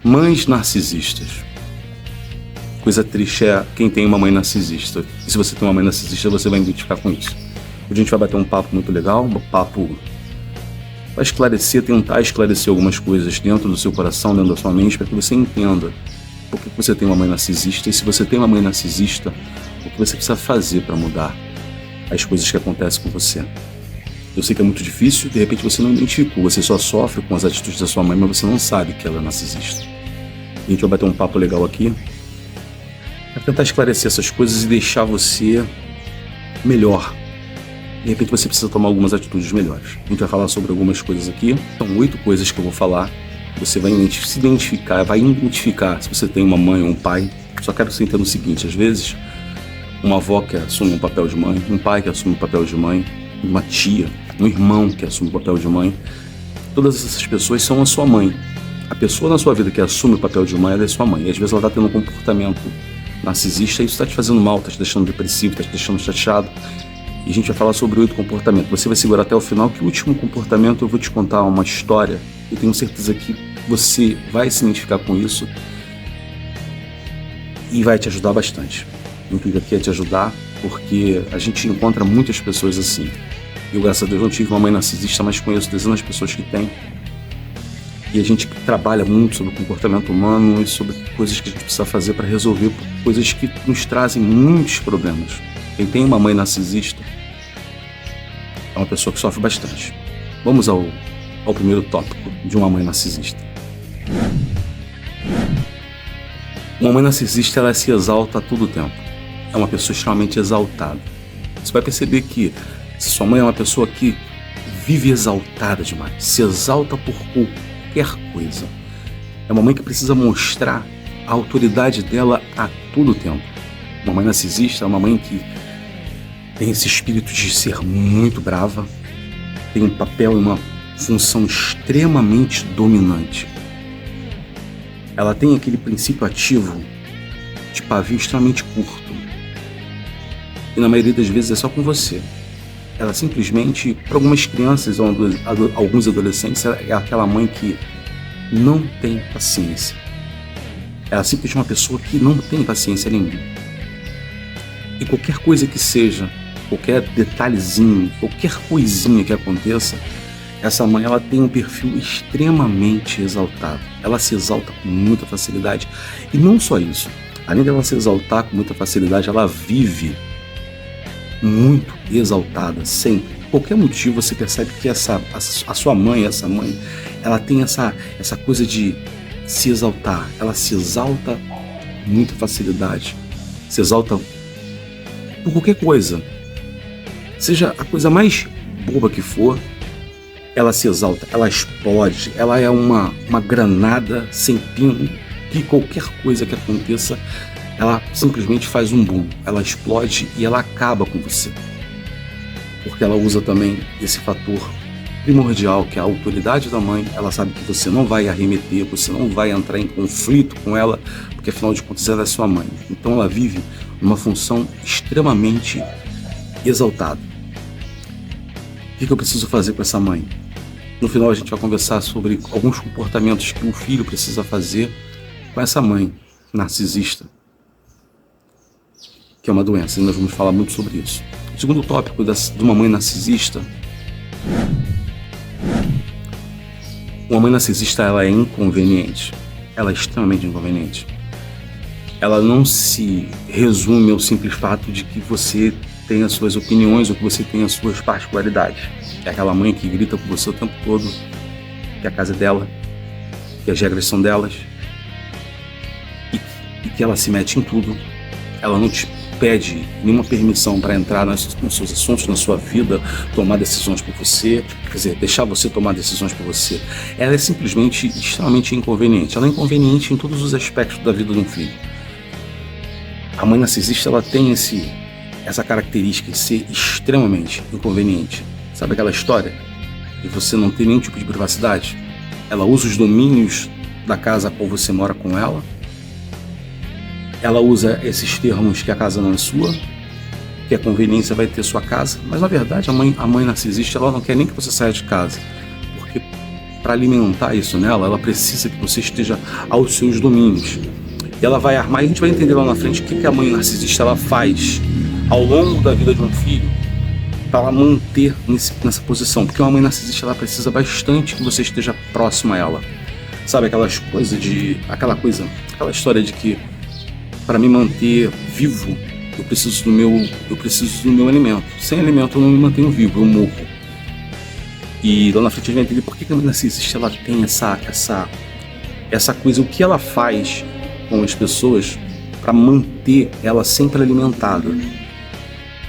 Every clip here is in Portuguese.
Mães narcisistas. Coisa triste é quem tem uma mãe narcisista. E se você tem uma mãe narcisista, você vai identificar com isso. Hoje a gente vai bater um papo muito legal, um papo vai esclarecer, tentar esclarecer algumas coisas dentro do seu coração, dentro da sua mente, para que você entenda por que você tem uma mãe narcisista e se você tem uma mãe narcisista, o que você precisa fazer para mudar as coisas que acontecem com você. Eu sei que é muito difícil, de repente você não identificou, você só sofre com as atitudes da sua mãe, mas você não sabe que ela é narcisista. A gente vai bater um papo legal aqui para tentar esclarecer essas coisas e deixar você melhor. De repente você precisa tomar algumas atitudes melhores. A gente vai falar sobre algumas coisas aqui. São 8 coisas que eu vou falar. Você vai se identificar, vai identificar se você tem uma mãe ou um pai. Só quero que você entenda o seguinte, às vezes uma avó que assume um papel de mãe, um pai que assume um papel de mãe, uma tia, um irmão que assume o papel de mãe, todas essas pessoas são a sua mãe. A pessoa na sua vida que assume o papel de mãe, ela é sua mãe. E às vezes ela está tendo um comportamento narcisista e isso está te fazendo mal, está te deixando depressivo, está te deixando chateado. E a gente vai falar sobre 8 comportamentos. Você vai segurar até o final, que o último comportamento eu vou te contar uma história. Eu tenho certeza que você vai se identificar com isso e vai te ajudar bastante. O intuito aqui é te ajudar, porque a gente encontra muitas pessoas assim. Eu, graças a Deus, não tive uma mãe narcisista, mas conheço dezenas de pessoas que têm. E a gente trabalha muito sobre o comportamento humano e sobre coisas que a gente precisa fazer para resolver coisas que nos trazem muitos problemas. Quem tem uma mãe narcisista é uma pessoa que sofre bastante. Vamos ao primeiro tópico de uma mãe narcisista. Uma mãe narcisista, ela se exalta a todo tempo. É uma pessoa extremamente exaltada. Você vai perceber que se sua mãe é uma pessoa que vive exaltada demais, se exalta por qualquer coisa. É uma mãe que precisa mostrar a autoridade dela a todo tempo. Uma mãe narcisista é uma mãe que tem esse espírito de ser muito brava, tem um papel e uma função extremamente dominante. Ela tem aquele princípio ativo de pavio extremamente curto. E na maioria das vezes é só com você. Ela simplesmente, para algumas crianças ou alguns adolescentes, é aquela mãe que não tem paciência. Ela é simplesmente uma pessoa que não tem paciência nenhuma. E qualquer coisa que seja, qualquer detalhezinho, qualquer coisinha que aconteça, essa mãe ela tem um perfil extremamente exaltado. Ela se exalta com muita facilidade. E não só isso. Além dela se exaltar com muita facilidade, ela vive muito exaltada, sempre. Por qualquer motivo você percebe que a sua mãe, essa mãe, ela tem essa coisa de se exaltar. Ela se exalta com muita facilidade. Se exalta por qualquer coisa. Seja a coisa mais boba que for, ela se exalta, ela explode, ela é uma granada sem pino, que qualquer coisa que aconteça, ela simplesmente faz um boom, ela explode e ela acaba com você. Porque ela usa também esse fator primordial, que é a autoridade da mãe. Ela sabe que você não vai arremeter, você não vai entrar em conflito com ela, porque afinal de contas ela é sua mãe. Então ela vive numa função extremamente exaltada. O que eu preciso fazer com essa mãe? No final a gente vai conversar sobre alguns comportamentos que um filho precisa fazer com essa mãe narcisista, que é uma doença, e nós vamos falar muito sobre isso. O segundo tópico de uma mãe narcisista. Uma mãe narcisista, ela é inconveniente. Ela é extremamente inconveniente. Ela não se resume ao simples fato de que você tem as suas opiniões ou que você tem as suas particularidades. É aquela mãe que grita com você o tempo todo, que a casa é dela, que as regras são delas, e que ela se mete em tudo. Ela não te pede nenhuma permissão para entrar nos seus assuntos, na sua vida, tomar decisões por você, quer dizer, deixar você tomar decisões por você. Ela é simplesmente extremamente inconveniente. Ela é inconveniente em todos os aspectos da vida de um filho. A mãe narcisista, ela tem essa característica de ser extremamente inconveniente. Sabe aquela história de você não ter nenhum tipo de privacidade? Ela usa os domínios da casa a qual você mora com ela. Ela usa esses termos que a casa não é sua, que a conveniência vai ter sua casa. Mas na verdade a mãe narcisista, ela não quer nem que você saia de casa. Porque para alimentar isso nela, ela precisa que você esteja aos seus domínios. E ela vai armar, e a gente vai entender lá na frente o que a mãe narcisista ela faz ao longo da vida de um filho para ela manter nessa posição. Porque uma mãe narcisista ela precisa bastante que você esteja próximo a ela. Sabe aquela história de que para me manter vivo, eu preciso do meu alimento. Sem alimento eu não me mantenho vivo, eu morro. E lá na frente a gente vai entender por que a mãe narcisista ela tem essa coisa, o que ela faz com as pessoas para manter ela sempre alimentada.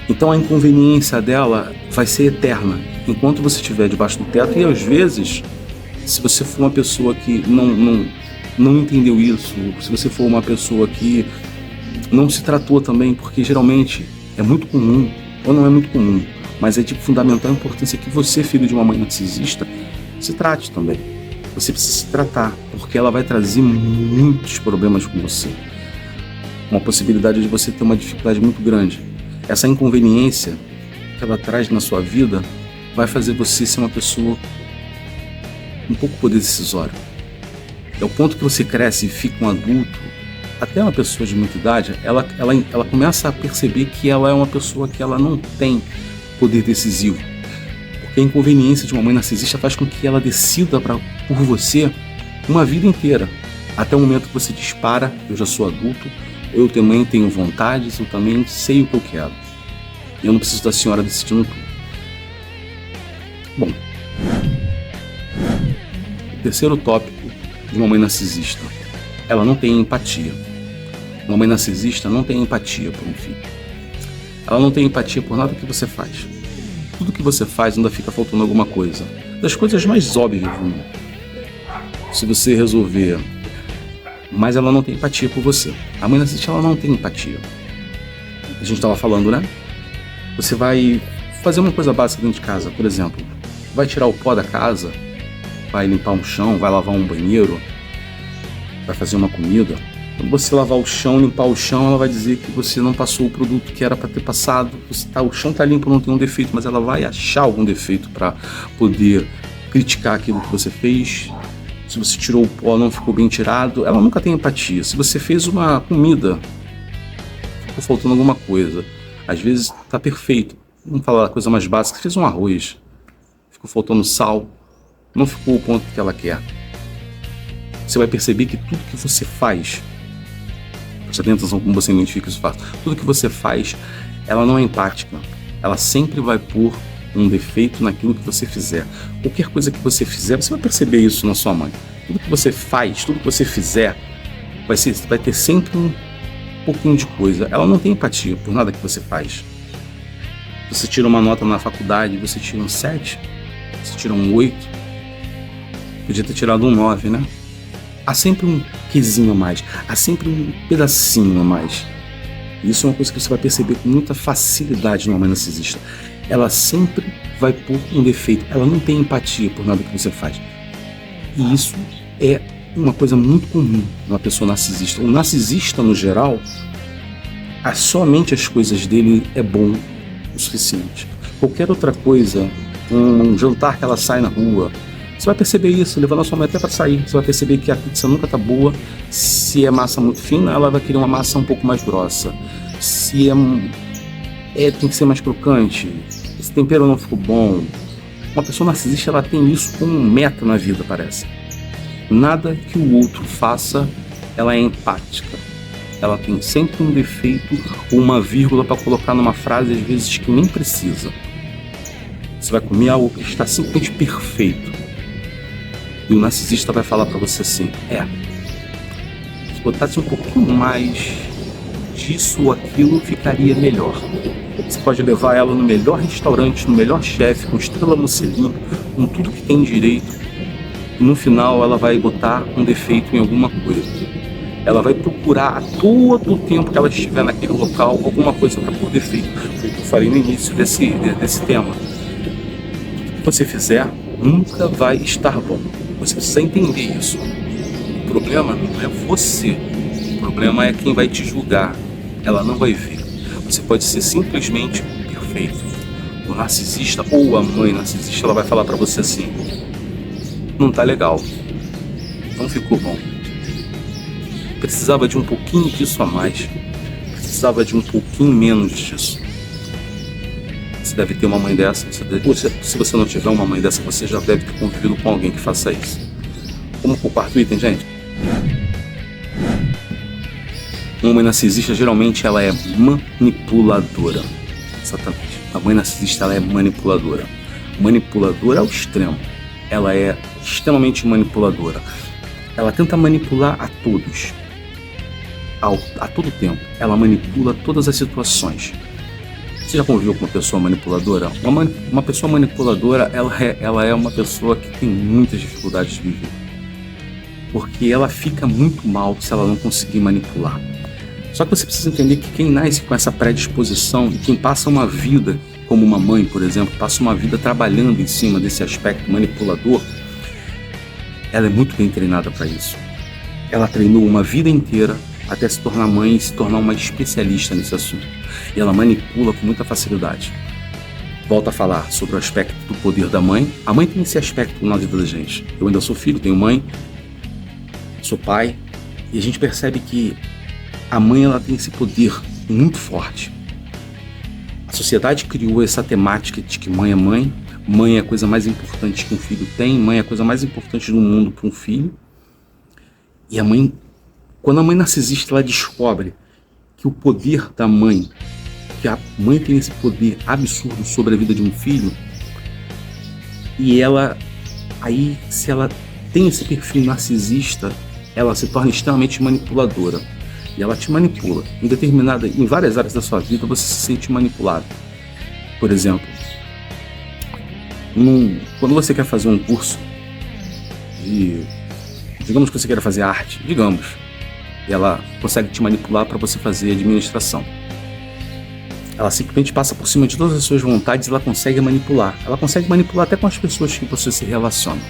Então a inconveniência dela vai ser eterna enquanto você estiver debaixo do teto. E às vezes, se você for uma pessoa que não entendeu isso, se você for uma pessoa que não se tratou também, porque geralmente é muito comum, ou não é muito comum, mas é de fundamental importância que você, filho de uma mãe narcisista, se trate também. Você precisa se tratar, porque ela vai trazer muitos problemas com você. Uma possibilidade de você ter uma dificuldade muito grande. Essa inconveniência que ela traz na sua vida vai fazer você ser uma pessoa um pouco poder decisório. É o ponto que você cresce e fica um adulto, até uma pessoa de muita idade, ela começa a perceber que ela é uma pessoa que ela não tem poder decisivo. Porque a inconveniência de uma mãe narcisista faz com que ela decida por você uma vida inteira. Até o momento que você dispara, eu já sou adulto, eu também tenho vontades, eu também sei o que eu quero. Eu não preciso da senhora decidindo tudo. Bom, o terceiro tópico de uma mãe narcisista. Ela não tem empatia. Uma mãe narcisista não tem empatia por um filho. Ela não tem empatia por nada que você faz. Tudo que você faz ainda fica faltando alguma coisa. Das coisas mais óbvias do mundo. Se você resolver... Mas ela não tem empatia por você. A mãe narcisista ela não tem empatia. A gente estava falando, né? Você vai fazer uma coisa básica dentro de casa, por exemplo. Vai tirar o pó da casa, vai limpar um chão, vai lavar um banheiro, vai fazer uma comida. Quando você lavar o chão, limpar o chão, ela vai dizer que você não passou o produto que era para ter passado. O chão está limpo, não tem um defeito, mas ela vai achar algum defeito para poder criticar aquilo que você fez. Se você tirou o pó, não ficou bem tirado, ela nunca tem empatia. Se você fez uma comida, ficou faltando alguma coisa. Às vezes está perfeito. Vamos falar a coisa mais básica. Você fez um arroz, ficou faltando sal, não ficou o ponto que ela quer. Você vai perceber que tudo que você faz, preste atenção como você identifica isso fácil, tudo que você faz, ela não é empática. Ela sempre vai pôr um defeito naquilo que você fizer. Qualquer coisa que você fizer, você vai perceber isso na sua mãe. Tudo que você faz, tudo que você fizer, vai ter sempre um pouquinho de coisa. Ela não tem empatia por nada que você faz. Você tira uma nota na faculdade, você tira um 7, você tira um 8, podia ter tirado um 9, né? Há sempre um quesinho a mais, há sempre um pedacinho a mais. Isso é uma coisa que você vai perceber com muita facilidade numa mãe narcisista. Ela sempre vai pôr um defeito, ela não tem empatia por nada que você faz. E isso é uma coisa muito comum numa pessoa narcisista. O narcisista, no geral, somente as coisas dele é bom o suficiente. Qualquer outra coisa, um jantar que ela sai na rua, você vai perceber isso, levando a sua mãe até para sair. Você vai perceber que a pizza nunca tá boa. Se é massa muito fina, ela vai querer uma massa um pouco mais grossa. Se tem que ser mais crocante, esse tempero não ficou bom. Uma pessoa narcisista, ela tem isso como meta na vida, parece. Nada que o outro faça, ela é empática. Ela tem sempre um defeito ou uma vírgula para colocar numa frase, às vezes que nem precisa. Você vai comer algo que está simplesmente perfeito. E o narcisista vai falar para você assim, se botasse um pouquinho mais disso ou aquilo, ficaria melhor. Você pode levar ela no melhor restaurante, no melhor chefe, com estrela Michelin, com tudo que tem direito. E no final ela vai botar um defeito em alguma coisa. Ela vai procurar a todo o tempo que ela estiver naquele local alguma coisa para pôr defeito. Foi o que eu falei no início desse tema. Tudo que você fizer nunca vai estar bom. Você precisa entender isso. O problema não é você. O problema é quem vai te julgar. Ela não vai ver. Você pode ser simplesmente perfeito. O narcisista ou a mãe narcisista, ela vai falar para você assim: não tá legal, não ficou bom. Precisava de um pouquinho disso a mais, precisava de um pouquinho menos disso. Você deve ter uma mãe dessa, se você não tiver uma mãe dessa, você já deve ter convivido com alguém que faça isso. Vamos pro quarto item, gente? Uma mãe narcisista, geralmente, ela é manipuladora. Exatamente. A mãe narcisista, ela é manipuladora. Manipuladora ao extremo. Ela é extremamente manipuladora. Ela tenta manipular a todos. A todo tempo. Ela manipula todas as situações. Você já conviveu com uma pessoa manipuladora? Uma pessoa manipuladora, ela é uma pessoa que tem muitas dificuldades de viver. Porque ela fica muito mal se ela não conseguir manipular. Só que você precisa entender que quem nasce com essa predisposição e quem passa uma vida, como uma mãe, por exemplo, passa uma vida trabalhando em cima desse aspecto manipulador, ela é muito bem treinada para isso. Ela treinou uma vida inteira até se tornar mãe e se tornar uma especialista nesse assunto. E ela manipula com muita facilidade. Volto a falar sobre o aspecto do poder da mãe. A mãe tem esse aspecto na vida da gente. Eu ainda sou filho, tenho mãe, sou pai, e a gente percebe que a mãe, ela tem esse poder muito forte. A sociedade criou essa temática de que mãe é mãe, mãe é a coisa mais importante que um filho tem, mãe é a coisa mais importante do mundo para um filho. E a mãe, quando a mãe narcisista, ela descobre que o poder da mãe, que a mãe tem esse poder absurdo sobre a vida de um filho, e ela, aí, se ela tem esse perfil narcisista, ela se torna extremamente manipuladora. E ela te manipula. Em várias áreas da sua vida, você se sente manipulado. Por exemplo, quando você quer fazer um curso digamos que você queira fazer arte, e ela consegue te manipular para você fazer administração. Ela simplesmente passa por cima de todas as suas vontades e ela consegue manipular. Ela consegue manipular até com as pessoas que você se relaciona.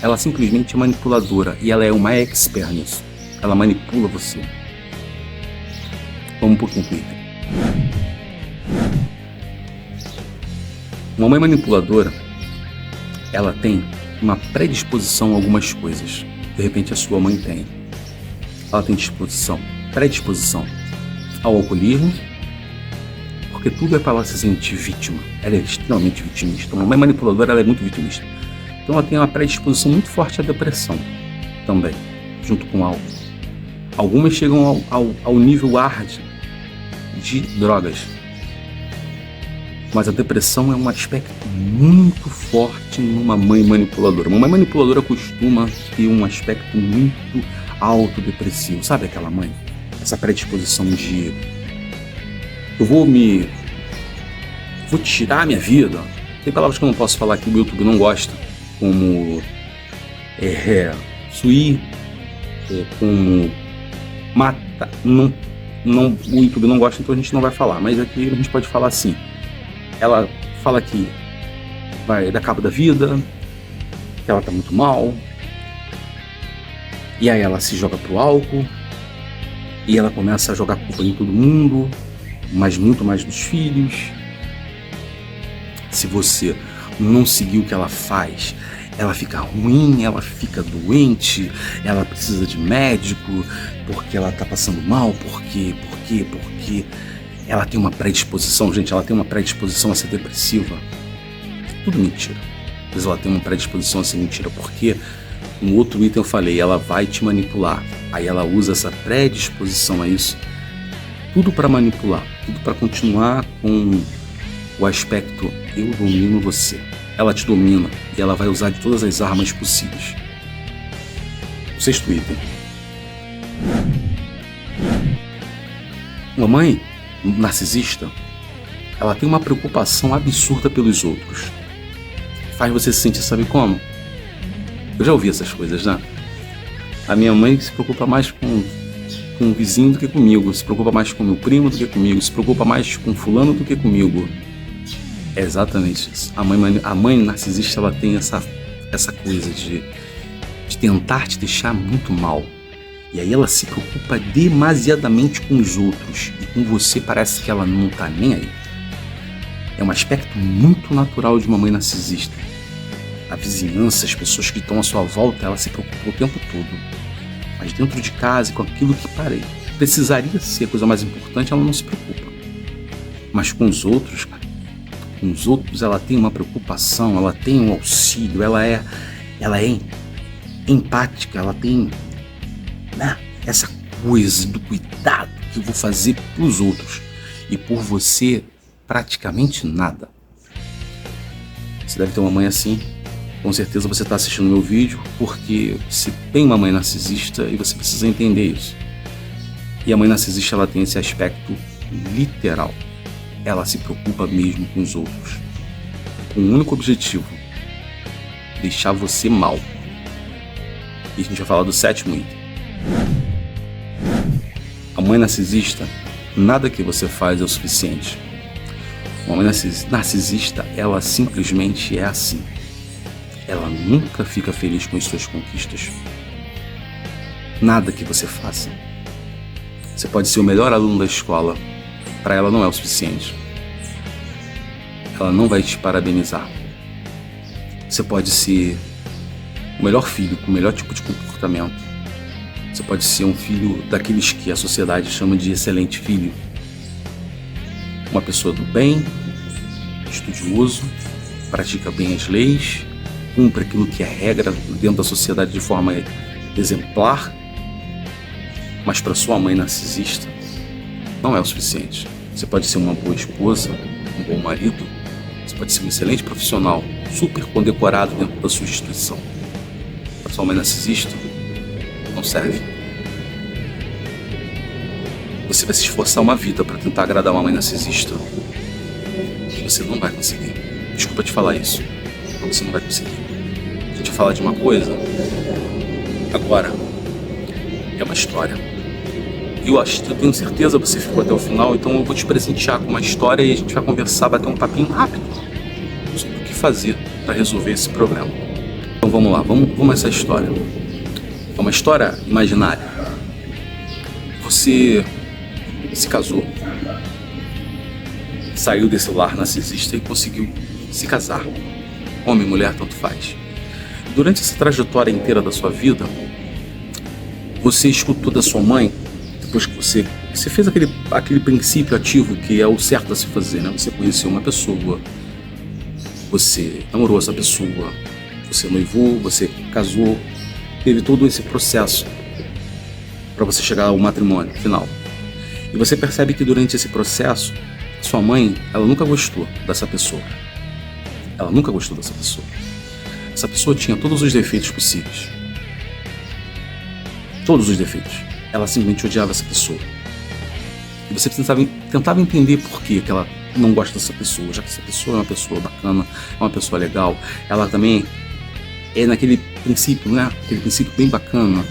Ela simplesmente é manipuladora e ela é uma expert nisso. Ela manipula você. Vamos um pouquinho com item. Uma mãe manipuladora, ela tem uma predisposição a algumas coisas. De repente a sua mãe tem. Ela tem predisposição ao alcoolismo, porque tudo é para ela se sentir vítima. Ela é extremamente vitimista. Uma mãe manipuladora, ela é muito vitimista. Então ela tem uma predisposição muito forte à depressão também, junto com álcool. Algumas chegam ao nível hard de drogas. Mas a depressão é um aspecto muito forte numa mãe manipuladora. Uma mãe manipuladora costuma ter um aspecto muito autodepressivo. Sabe aquela mãe? Essa predisposição de vou tirar a minha vida. Tem palavras que eu não posso falar aqui, o YouTube não gosta. Como suir, como matar. Não, o YouTube não gosta, então a gente não vai falar. Mas aqui a gente pode falar assim. Ela fala que vai dar cabo da vida, que ela tá muito mal, e aí ela se joga pro álcool, e ela começa a jogar culpa em todo mundo, mas muito mais dos filhos. Se você não seguir o que ela faz, ela fica ruim, ela fica doente, ela precisa de médico, porque ela tá passando mal, porque ela tem uma predisposição, gente, ela tem uma predisposição a ser depressiva. Tudo mentira. Mas ela tem uma predisposição a ser mentira, porque no outro item eu falei, ela vai te manipular. Aí ela usa essa predisposição a isso, tudo para manipular, tudo para continuar com o aspecto eu domino você. Ela te domina e ela vai usar de todas as armas possíveis. O sexto item. Uma mãe narcisista, ela tem uma preocupação absurda pelos outros. Faz você se sentir, sabe como? Eu já ouvi essas coisas, né? A minha mãe se preocupa mais com o vizinho do que comigo, se preocupa mais com o meu primo do que comigo, se preocupa mais com fulano do que comigo. É exatamente isso. A mãe narcisista, ela tem essa coisa de tentar te deixar muito mal. E aí ela se preocupa demasiadamente com os outros. E com você parece que ela não tá nem aí. É um aspecto muito natural de uma mãe narcisista. a vizinhança, as pessoas que estão à sua volta, ela se preocupa o tempo todo. Mas dentro de casa e com aquilo que precisaria ser a coisa mais importante, ela não se preocupa. Mas com os outros, cara, com os outros ela tem uma preocupação, ela tem um auxílio, ela é empática, ela tem, né, essa coisa do cuidado que eu vou fazer pelos outros e por você praticamente nada. Você deve ter uma mãe assim. Com certeza você está assistindo meu vídeo porque você tem uma mãe narcisista e você precisa entender isso. E a mãe narcisista, ela tem esse aspecto literal. Ela se preocupa mesmo com os outros, com um único objetivo: deixar você mal. E a gente vai falar do 7º item. A mãe narcisista, nada que você faz é o suficiente. Uma mãe narcisista, ela simplesmente é assim. Ela nunca fica feliz com as suas conquistas. Nada que você faça. Você pode ser o melhor aluno da escola, para ela não é o suficiente. Ela não vai te parabenizar. Você pode ser o melhor filho, com o melhor tipo de comportamento. Você pode ser um filho daqueles que a sociedade chama de excelente filho. Uma pessoa do bem, estudioso, pratica bem as leis, cumpre aquilo que é regra dentro da sociedade de forma exemplar, mas para sua mãe narcisista não é o suficiente. Você pode ser uma boa esposa, um bom marido, você pode ser um excelente profissional, super condecorado dentro da sua instituição. Para sua mãe narcisista não serve. Você vai se esforçar uma vida para tentar agradar uma mãe narcisista e você não vai conseguir. Desculpa te falar isso, mas você não vai conseguir. Vou te falar de uma coisa agora. É uma história. Eu tenho certeza que você ficou até o final, então eu vou te presentear com uma história e a gente vai conversar, bater um papinho rápido sobre o que fazer para resolver esse problema. Então vamos lá, vamos a essa história. É uma história imaginária. Você se casou, saiu desse lar narcisista e conseguiu se casar. Homem, mulher, tanto faz. Durante essa trajetória inteira da sua vida, você escutou da sua mãe, depois que você fez aquele princípio ativo que é o certo a se fazer, né? Você conheceu uma pessoa, você namorou essa pessoa, você noivou, você casou, teve todo esse processo para você chegar ao matrimônio final. E você percebe que durante esse processo, sua mãe, ela nunca gostou dessa pessoa. Ela nunca gostou dessa pessoa. Essa pessoa tinha todos os defeitos possíveis. Todos os defeitos. Ela simplesmente odiava essa pessoa. E você tentava entender por que ela não gosta dessa pessoa, já que essa pessoa é uma pessoa bacana, é uma pessoa legal. Ela também é naquele princípio, né? Aquele princípio bem bacana.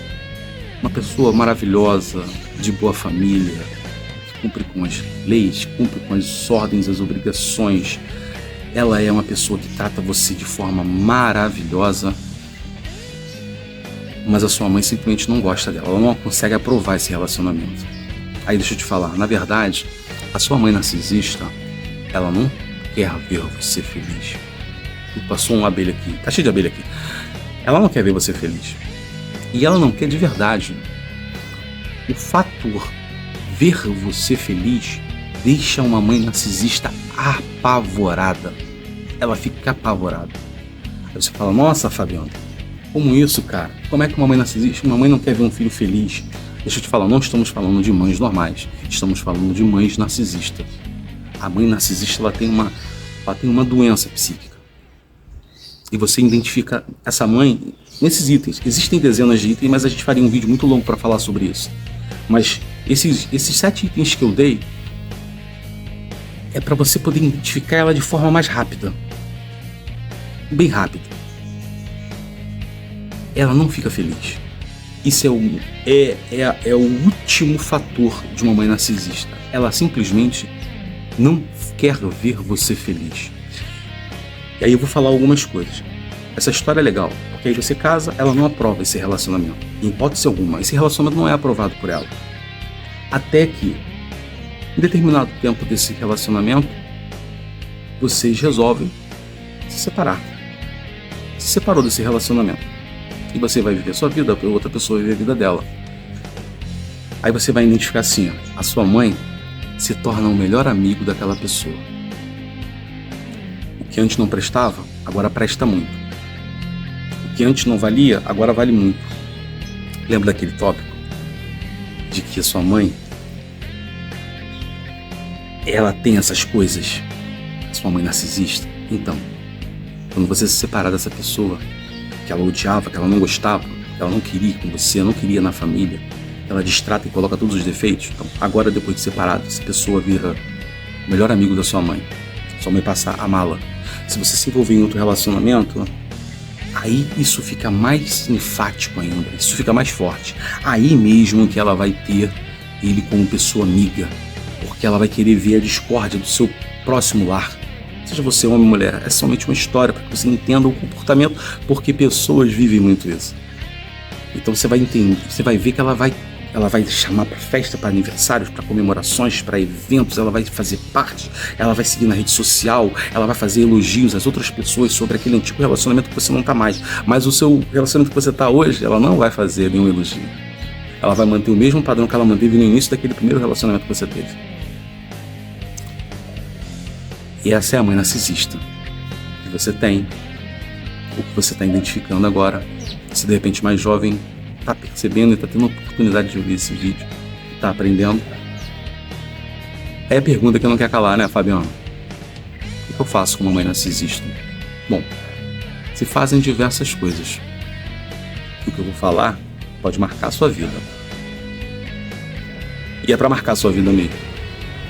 Uma pessoa maravilhosa, de boa família, que cumpre com as leis, cumpre com as ordens, as obrigações. Ela é uma pessoa que trata você de forma maravilhosa, mas a sua mãe simplesmente não gosta dela, ela não consegue aprovar esse relacionamento. Aí deixa eu te falar, na verdade, a sua mãe narcisista, ela não quer ver você feliz. Passou uma abelha aqui, tá cheio de abelha aqui. Ela não quer ver você feliz. E ela não quer de verdade. O fator ver você feliz deixa uma mãe narcisista apavorada. Ela fica apavorada. Aí você fala, nossa, Fabiano, como isso, cara? Como é que uma mãe narcisista, uma mãe não quer ver um filho feliz? Deixa eu te falar, não estamos falando de mães normais. Estamos falando de mães narcisistas. A mãe narcisista, ela tem uma doença psíquica. E você identifica essa mãe nesses itens. Existem dezenas de itens, mas a gente faria um vídeo muito longo para falar sobre isso. Mas esses 7 itens que eu dei é para você poder identificar ela de forma mais rápida. Bem rápida. Ela não fica feliz. Isso é o último fator de uma mãe narcisista. Ela simplesmente não quer ver você feliz. E aí eu vou falar algumas coisas. Essa história é legal, porque aí você casa, ela não aprova esse relacionamento. Em hipótese alguma, esse relacionamento não é aprovado por ela. Até que, em determinado tempo desse relacionamento, vocês resolvem se separar. se separou desse relacionamento. E você vai viver a sua vida, a outra pessoa vai viver a vida dela. Aí você vai identificar assim, ó, a sua mãe se torna o melhor amigo daquela pessoa. O que antes não prestava, agora presta muito. O que antes não valia, agora vale muito. Lembra daquele tópico? De que a sua mãe, ela tem essas coisas. Sua mãe narcisista. Então, quando você se separar dessa pessoa que ela odiava, que ela não gostava, que ela não queria com você, não queria na família, ela distrata e coloca todos os defeitos, então agora depois de separado, essa pessoa vira o melhor amigo da sua mãe. Sua mãe passa a amá-la. Se você se envolver em outro relacionamento, aí isso fica mais enfático ainda, isso fica mais forte. Aí mesmo que ela vai ter ele como pessoa amiga, porque ela vai querer ver a discórdia do seu próximo lar. Seja você homem ou mulher, é somente uma história para que você entenda o comportamento, porque pessoas vivem muito isso. Então você vai entender, você vai ver que ela vai chamar para festa, para aniversários, para comemorações, para eventos, ela vai fazer parte, ela vai seguir na rede social, ela vai fazer elogios às outras pessoas sobre aquele antigo relacionamento que você não está mais. Mas o seu relacionamento que você está hoje, ela não vai fazer nenhum elogio. Ela vai manter o mesmo padrão que ela manteve no início daquele primeiro relacionamento que você teve. E essa é a mãe narcisista que você tem, o que você está identificando agora. Se de repente mais jovem está percebendo e está tendo a oportunidade de ouvir esse vídeo, está aprendendo. É a pergunta que não quer calar, né, Fabiano? O que eu faço com uma mãe narcisista? Bom, se fazem diversas coisas. O que eu vou falar pode marcar a sua vida. E é para marcar a sua vida mesmo.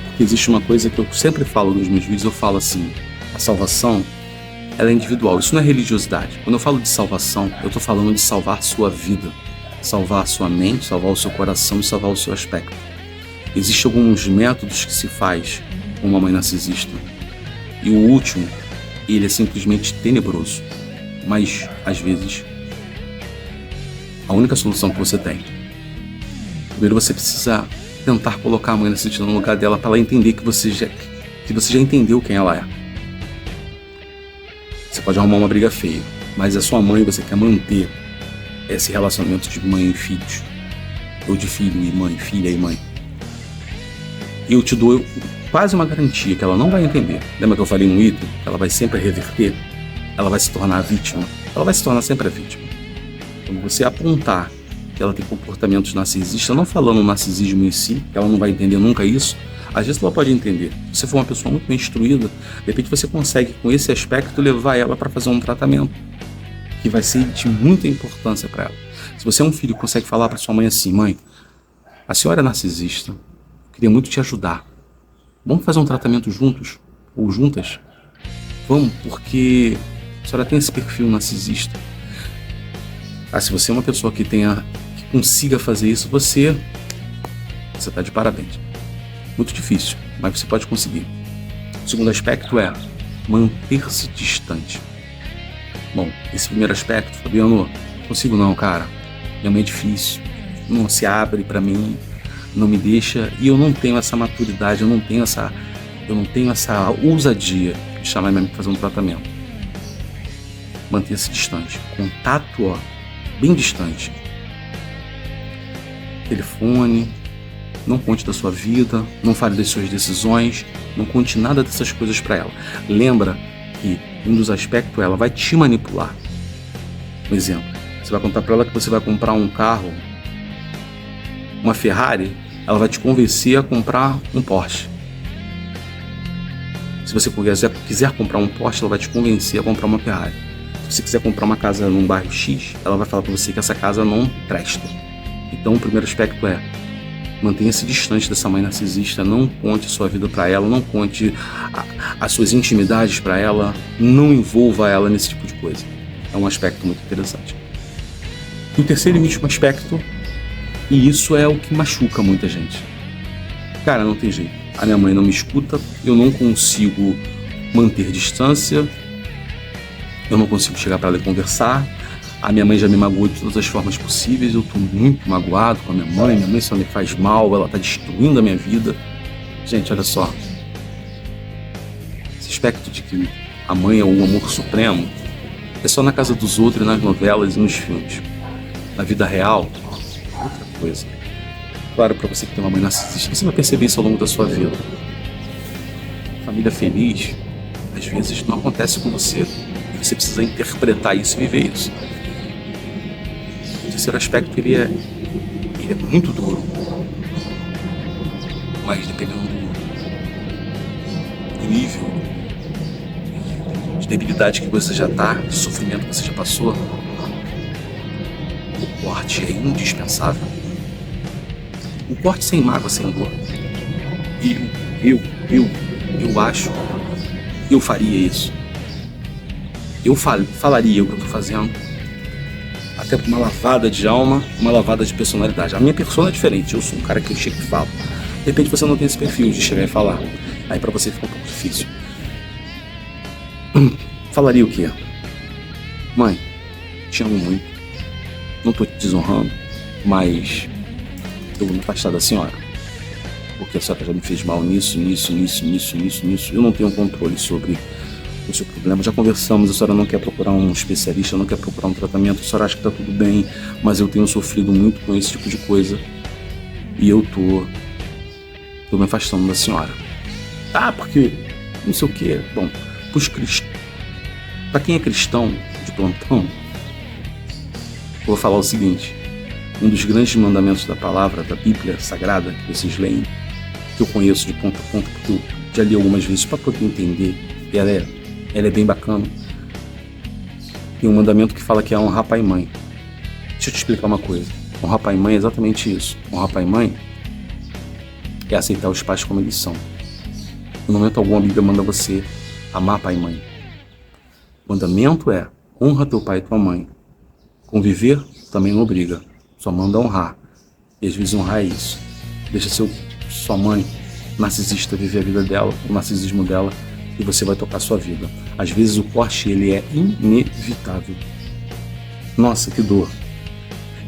Porque existe uma coisa que eu sempre falo nos meus vídeos, eu falo assim, a salvação, ela é individual, isso não é religiosidade. Quando eu falo de salvação, eu estou falando de salvar sua vida, salvar a sua mente, salvar o seu coração e salvar o seu aspecto. Existem alguns métodos que se faz com uma mãe narcisista. E o último, ele é simplesmente tenebroso. Mas, às vezes, a única solução que você tem. Primeiro você precisa tentar colocar a mãe narcisista no lugar dela para ela entender que você já entendeu quem ela é. Você pode arrumar uma briga feia, mas a sua mãe, você quer manter esse relacionamento de mãe e filhos, ou de filho e mãe, filha e mãe. E eu te dou quase uma garantia que ela não vai entender. Lembra que eu falei no item? Ela vai sempre reverter, ela vai se tornar a vítima, ela vai se tornar sempre a vítima. Quando você apontar que ela tem comportamentos narcisistas, não falando o narcisismo em si, que ela não vai entender nunca isso, às vezes ela pode entender. Se você for uma pessoa muito bem instruída, de repente você consegue, com esse aspecto, levar ela para fazer um tratamento que vai ser de muita importância para ela. Se você é um filho que consegue falar para sua mãe assim, mãe, a senhora é narcisista, eu queria muito te ajudar. Vamos fazer um tratamento juntos? Ou juntas? Vamos, porque a senhora tem esse perfil narcisista. Se você é uma pessoa que consiga fazer isso, você está de parabéns. Muito difícil, mas você pode conseguir. O segundo aspecto é manter-se distante. Bom, esse primeiro aspecto, Fabiano, não consigo não, cara. Minha mãe é difícil, não se abre para mim, não me deixa, e eu não tenho essa maturidade, eu não tenho essa ousadia de chamar minha mãe para fazer um tratamento. Manter-se distante. Contato, bem distante. Telefone, não conte da sua vida, não fale das suas decisões, não conte nada dessas coisas para ela. Lembra que um dos aspectos ela vai te manipular. Por exemplo, você vai contar para ela que você vai comprar um carro, uma Ferrari, ela vai te convencer a comprar um Porsche. Se você quiser comprar um Porsche, ela vai te convencer a comprar uma Ferrari. Se você quiser comprar uma casa num bairro X, ela vai falar para você que essa casa não presta. Então o primeiro aspecto é mantenha-se distante dessa mãe narcisista, não conte sua vida para ela, não conte as suas intimidades para ela, não envolva ela nesse tipo de coisa. É um aspecto muito interessante. E o terceiro e último aspecto, e isso é o que machuca muita gente. Cara, não tem jeito. A minha mãe não me escuta, eu não consigo manter distância, eu não consigo chegar para ela e conversar. A minha mãe já me magoou de todas as formas possíveis, eu tô muito magoado com a minha mãe só me faz mal, ela tá destruindo a minha vida. Gente, olha só. Esse aspecto de que a mãe é o amor supremo, é só na casa dos outros, nas novelas e nos filmes. Na vida real, outra coisa. Claro, para você que tem uma mãe narcisista, você vai perceber isso ao longo da sua vida. Família feliz, às vezes, não acontece com você. E você precisa interpretar isso e viver isso. O terceiro aspecto, ele é muito duro. Mas dependendo do nível de debilidade que você já está, de sofrimento que você já passou, o corte é indispensável. Um corte sem mágoa, sem dor. Eu acho que eu faria isso. Eu falaria o que eu estou fazendo. Até uma lavada de alma, uma lavada de personalidade. A minha persona é diferente. Eu sou um cara que eu chego e falo. De repente você não tem esse perfil de chegar e falar. Aí pra você fica um pouco difícil. Falaria o quê? Mãe, te amo muito. Não tô te desonrando, mas eu vou me afastar da senhora. Porque a senhora já me fez mal nisso. Eu não tenho controle sobre o seu problema. Já conversamos, a senhora não quer procurar um especialista, não quer procurar um tratamento, a senhora acha que tá tudo bem, mas eu tenho sofrido muito com esse tipo de coisa. E eu tô me afastando da senhora. Ah, porque não sei o quê. Bom, para quem é cristão de plantão, eu vou falar o seguinte: um dos grandes mandamentos da palavra, da Bíblia Sagrada, que vocês leem, que eu conheço de ponta a ponta, porque eu já li algumas vezes para poder entender, e ela é bem bacana. Tem um mandamento que fala que é honrar pai e mãe. Deixa eu te explicar uma coisa. Honrar pai e mãe é exatamente isso. Honrar pai e mãe é aceitar os pais como eles são. No momento algum a Bíblia manda você amar pai e mãe. O mandamento é: honra teu pai e tua mãe. Conviver também não obriga, só manda honrar. E às vezes honrar é isso. Deixa sua mãe narcisista viver a vida dela, o narcisismo dela, e você vai tocar a sua vida. Às vezes o corte, ele é inevitável. Nossa, que dor.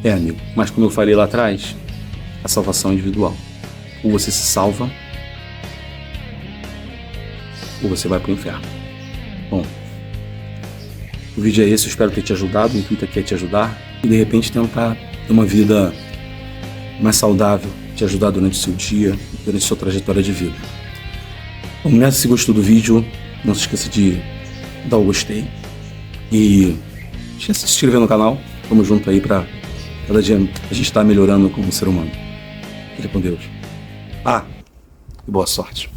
É, amigo, mas como eu falei lá atrás, a salvação é individual. Ou você se salva, ou você vai pro inferno. Bom, o vídeo é esse, eu espero ter te ajudado, o intuito aqui é te ajudar e de repente tentar ter uma vida mais saudável, te ajudar durante o seu dia, durante a sua trajetória de vida. Bom, nessa, se gostou do vídeo, não se esqueça de dar o gostei e se inscrever no canal. Vamos junto aí para cada dia a gente estar melhorando como ser humano. Fique com Deus. E boa sorte.